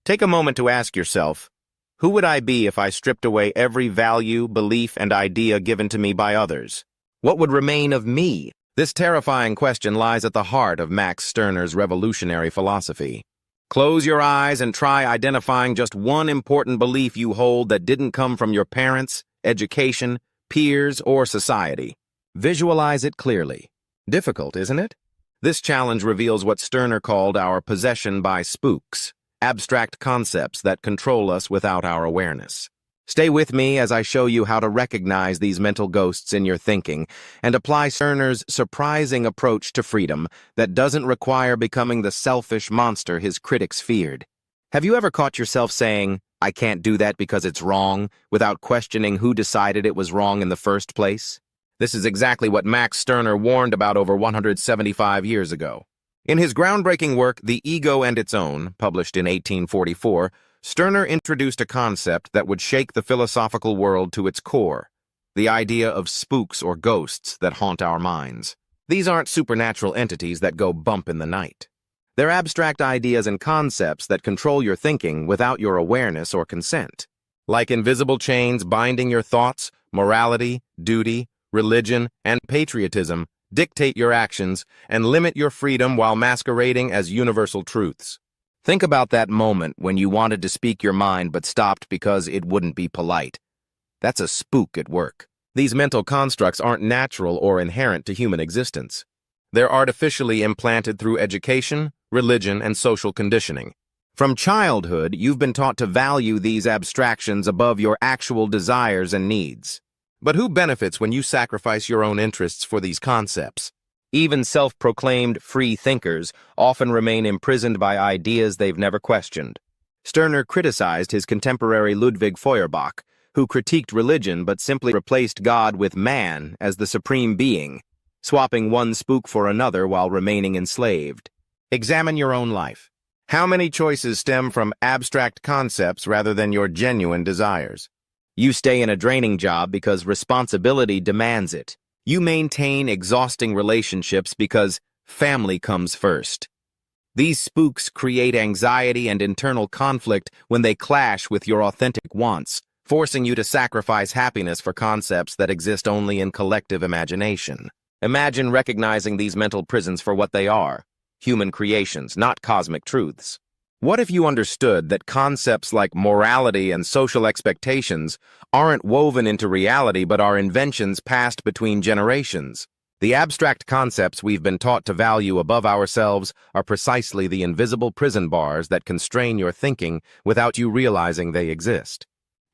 Take a moment to ask yourself, who would I be if I stripped away every value, belief, and idea given to me by others? What would remain of me? This terrifying question lies at the heart of Max Stirner's revolutionary philosophy. Close your eyes and try identifying just one important belief you hold that didn't come from your parents, education, peers, or society. Visualize it clearly. Difficult, isn't it? This challenge reveals what Stirner called our possession by spooks, abstract concepts that control us without our awareness. Stay with me as I show you how to recognize these mental ghosts in your thinking and apply Stirner's surprising approach to freedom that doesn't require becoming the selfish monster his critics feared. Have you ever caught yourself saying, "I can't do that because it's wrong," without questioning who decided it was wrong in the first place? This is exactly what Max Stirner warned about over 175 years ago. In his groundbreaking work, The Ego and Its Own, published in 1844, Stirner introduced a concept that would shake the philosophical world to its core, the idea of spooks or ghosts that haunt our minds. These aren't supernatural entities that go bump in the night. They're abstract ideas and concepts that control your thinking without your awareness or consent. Like invisible chains binding your thoughts, morality, duty, religion, and patriotism dictate your actions and limit your freedom while masquerading as universal truths. Think about that moment when you wanted to speak your mind but stopped because it wouldn't be polite. That's a spook at work. These mental constructs aren't natural or inherent to human existence. They're artificially implanted through education, religion, and social conditioning. From childhood, you've been taught to value these abstractions above your actual desires and needs. But who benefits when you sacrifice your own interests for these concepts? Even self-proclaimed free thinkers often remain imprisoned by ideas they've never questioned. Stirner criticized his contemporary Ludwig Feuerbach, who critiqued religion but simply replaced God with man as the supreme being, swapping one spook for another while remaining enslaved. Examine your own life. How many choices stem from abstract concepts rather than your genuine desires? You stay in a draining job because responsibility demands it. You maintain exhausting relationships because family comes first. These spooks create anxiety and internal conflict when they clash with your authentic wants, forcing you to sacrifice happiness for concepts that exist only in collective imagination. Imagine recognizing these mental prisons for what they are, human creations, not cosmic truths. What if you understood that concepts like morality and social expectations aren't woven into reality but are inventions passed between generations? The abstract concepts we've been taught to value above ourselves are precisely the invisible prison bars that constrain your thinking without you realizing they exist.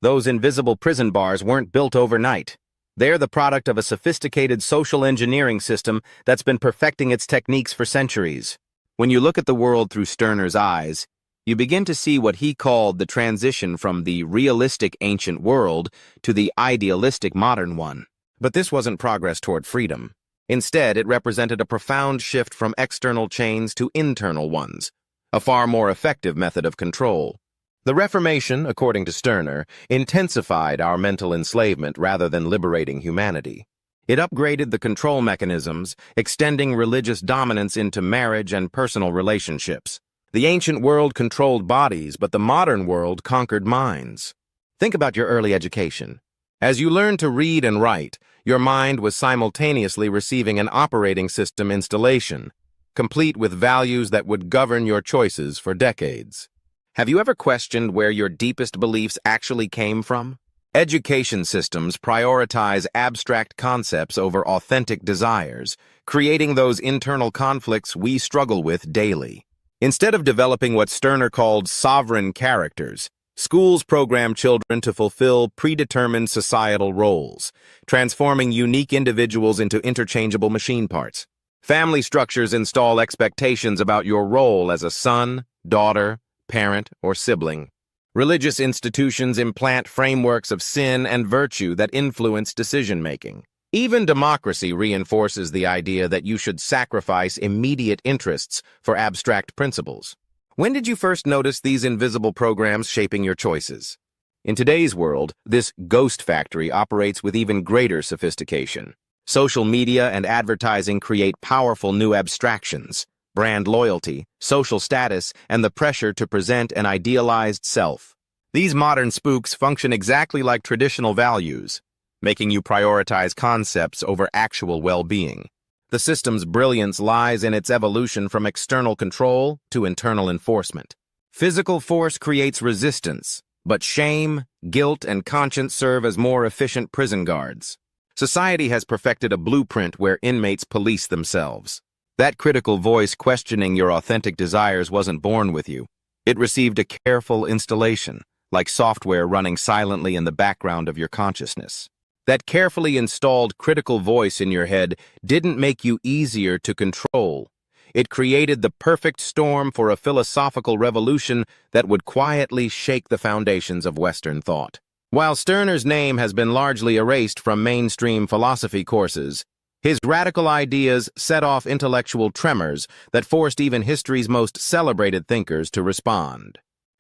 Those invisible prison bars weren't built overnight. They're the product of a sophisticated social engineering system that's been perfecting its techniques for centuries. When you look at the world through Stirner's eyes, you begin to see what he called the transition from the realistic ancient world to the idealistic modern one. But this wasn't progress toward freedom. Instead, it represented a profound shift from external chains to internal ones, a far more effective method of control. The Reformation, according to Stirner, intensified our mental enslavement rather than liberating humanity. It upgraded the control mechanisms, extending religious dominance into marriage and personal relationships. The ancient world controlled bodies, but the modern world conquered minds. Think about your early education. As you learned to read and write, your mind was simultaneously receiving an operating system installation, complete with values that would govern your choices for decades. Have you ever questioned where your deepest beliefs actually came from? Education systems prioritize abstract concepts over authentic desires, creating those internal conflicts we struggle with daily. Instead of developing what Stirner called sovereign characters, schools program children to fulfill predetermined societal roles, transforming unique individuals into interchangeable machine parts. Family structures install expectations about your role as a son, daughter, parent, or sibling. Religious institutions implant frameworks of sin and virtue that influence decision-making. Even democracy reinforces the idea that you should sacrifice immediate interests for abstract principles. When did you first notice these invisible programs shaping your choices? In today's world, this ghost factory operates with even greater sophistication. Social media and advertising create powerful new abstractions. brand loyalty, social status, and the pressure to present an idealized self. These modern spooks function exactly like traditional values, making you prioritize concepts over actual well-being. The system's brilliance lies in its evolution from external control to internal enforcement. Physical force creates resistance, but shame, guilt, and conscience serve as more efficient prison guards. Society has perfected a blueprint where inmates police themselves. That critical voice questioning your authentic desires wasn't born with you. It received a careful installation, like software running silently in the background of your consciousness. That carefully installed critical voice in your head didn't make you easier to control. It created the perfect storm for a philosophical revolution that would quietly shake the foundations of Western thought. While Stirner's name has been largely erased from mainstream philosophy courses, his radical ideas set off intellectual tremors that forced even history's most celebrated thinkers to respond.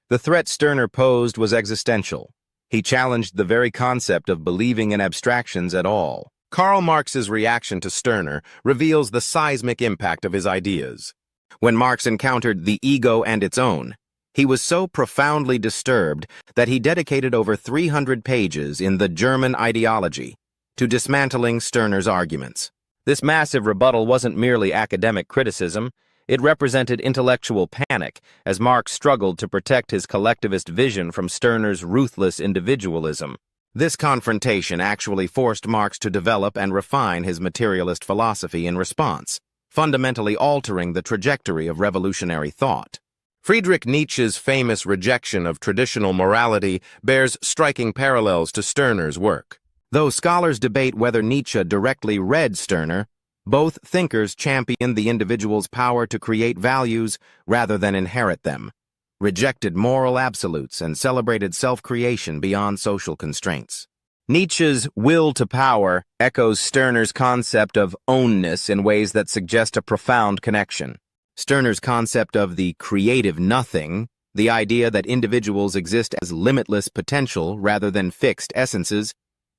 The threat Stirner posed was existential. He challenged the very concept of believing in abstractions at all. Karl Marx's reaction to Stirner reveals the seismic impact of his ideas. When Marx encountered the ego and its own, he was so profoundly disturbed that he dedicated over 300 pages in The German Ideology to dismantling Stirner's arguments. This massive rebuttal wasn't merely academic criticism, it represented intellectual panic as Marx struggled to protect his collectivist vision from Stirner's ruthless individualism. This confrontation actually forced Marx to develop and refine his materialist philosophy in response, fundamentally altering the trajectory of revolutionary thought. Friedrich Nietzsche's famous rejection of traditional morality bears striking parallels to Stirner's work. Though scholars debate whether Nietzsche directly read Stirner, both thinkers championed the individual's power to create values rather than inherit them, rejected moral absolutes, and celebrated self-creation beyond social constraints. Nietzsche's will to power echoes Stirner's concept of ownness in ways that suggest a profound connection. Stirner's concept of the creative nothing, the idea that individuals exist as limitless potential rather than fixed essences,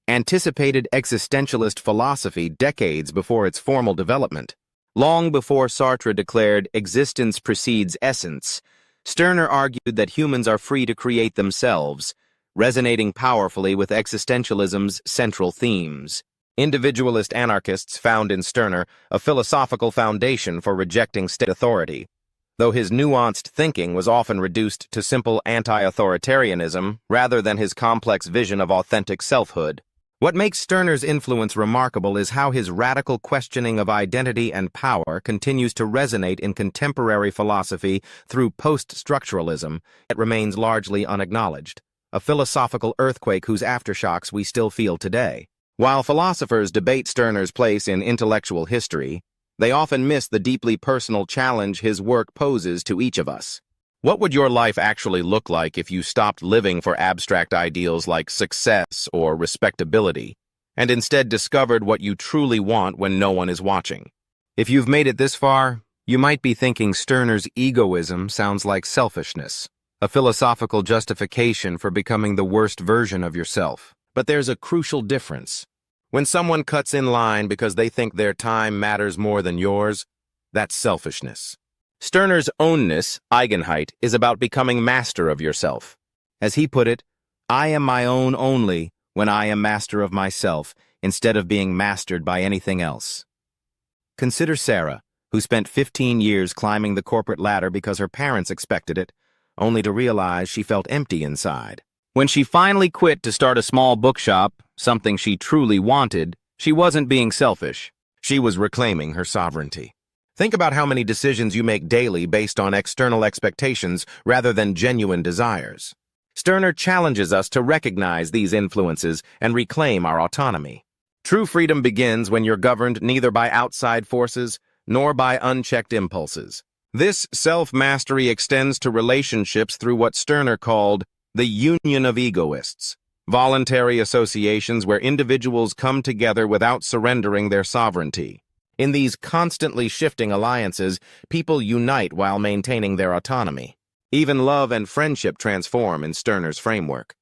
anticipated existentialist philosophy decades before its formal development. Long before Sartre declared existence precedes essence, Stirner argued that humans are free to create themselves, resonating powerfully with existentialism's central themes. Individualist anarchists found in Stirner a philosophical foundation for rejecting state authority. Though his nuanced thinking was often reduced to simple anti-authoritarianism rather than his complex vision of authentic selfhood. What makes Stirner's influence remarkable is how his radical questioning of identity and power continues to resonate in contemporary philosophy through post-structuralism. It remains largely unacknowledged, a philosophical earthquake whose aftershocks we still feel today. While philosophers debate Stirner's place in intellectual history, they often miss the deeply personal challenge his work poses to each of us. What would your life actually look like if you stopped living for abstract ideals like success or respectability, and instead discovered what you truly want when no one is watching? If you've made it this far, you might be thinking Stirner's egoism sounds like selfishness, a philosophical justification for becoming the worst version of yourself. But there's a crucial difference. When someone cuts in line because they think their time matters more than yours, that's selfishness. Stirner's ownness, Eigenheit, is about becoming master of yourself. As he put it, I am my own only when I am master of myself, instead of being mastered by anything else. Consider Sarah, who spent 15 years climbing the corporate ladder because her parents expected it, only to realize she felt empty inside. When she finally quit to start a small bookshop, something she truly wanted, she wasn't being selfish. She was reclaiming her sovereignty. Think about how many decisions you make daily based on external expectations rather than genuine desires. Stirner challenges us to recognize these influences and reclaim our autonomy. True freedom begins when you're governed neither by outside forces nor by unchecked impulses. This self-mastery extends to relationships through what Stirner called the union of egoists, voluntary associations where individuals come together without surrendering their sovereignty. In these constantly shifting alliances, people unite while maintaining their autonomy. Even love and friendship transform in Stirner's framework.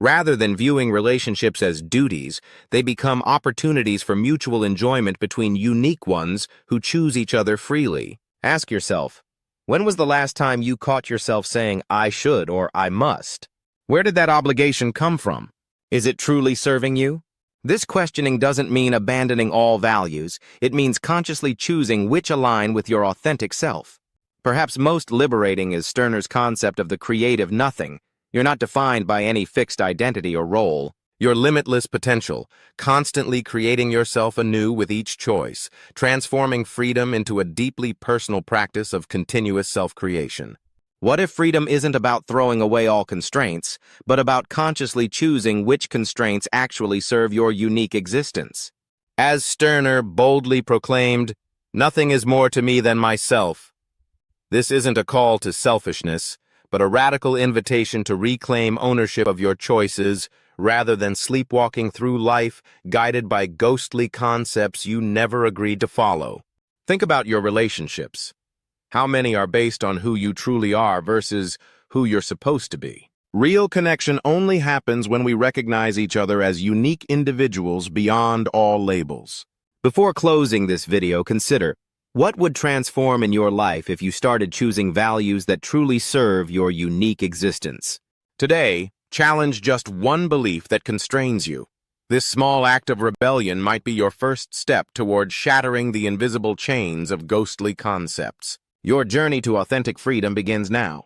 Rather than viewing relationships as duties, they become opportunities for mutual enjoyment between unique ones who choose each other freely. Ask yourself, when was the last time you caught yourself saying, I should or I must? Where did that obligation come from? Is it truly serving you? This questioning doesn't mean abandoning all values. It means consciously choosing which align with your authentic self. Perhaps most liberating is Stirner's concept of the creative nothing. You're not defined by any fixed identity or role. Your limitless potential, constantly creating yourself anew with each choice, transforming freedom into a deeply personal practice of continuous self-creation. What if freedom isn't about throwing away all constraints, but about consciously choosing which constraints actually serve your unique existence? As Stirner boldly proclaimed, "Nothing is more to me than myself." This isn't a call to selfishness, but a radical invitation to reclaim ownership of your choices, rather than sleepwalking through life guided by ghostly concepts you never agreed to follow. Think about your relationships. How many are based on who you truly are versus who you're supposed to be? Real connection only happens when we recognize each other as unique individuals beyond all labels. Before closing this video, consider, what would transform in your life if you started choosing values that truly serve your unique existence? Today, challenge just one belief that constrains you. This small act of rebellion might be your first step toward shattering the invisible chains of ghostly concepts. Your journey to authentic freedom begins now.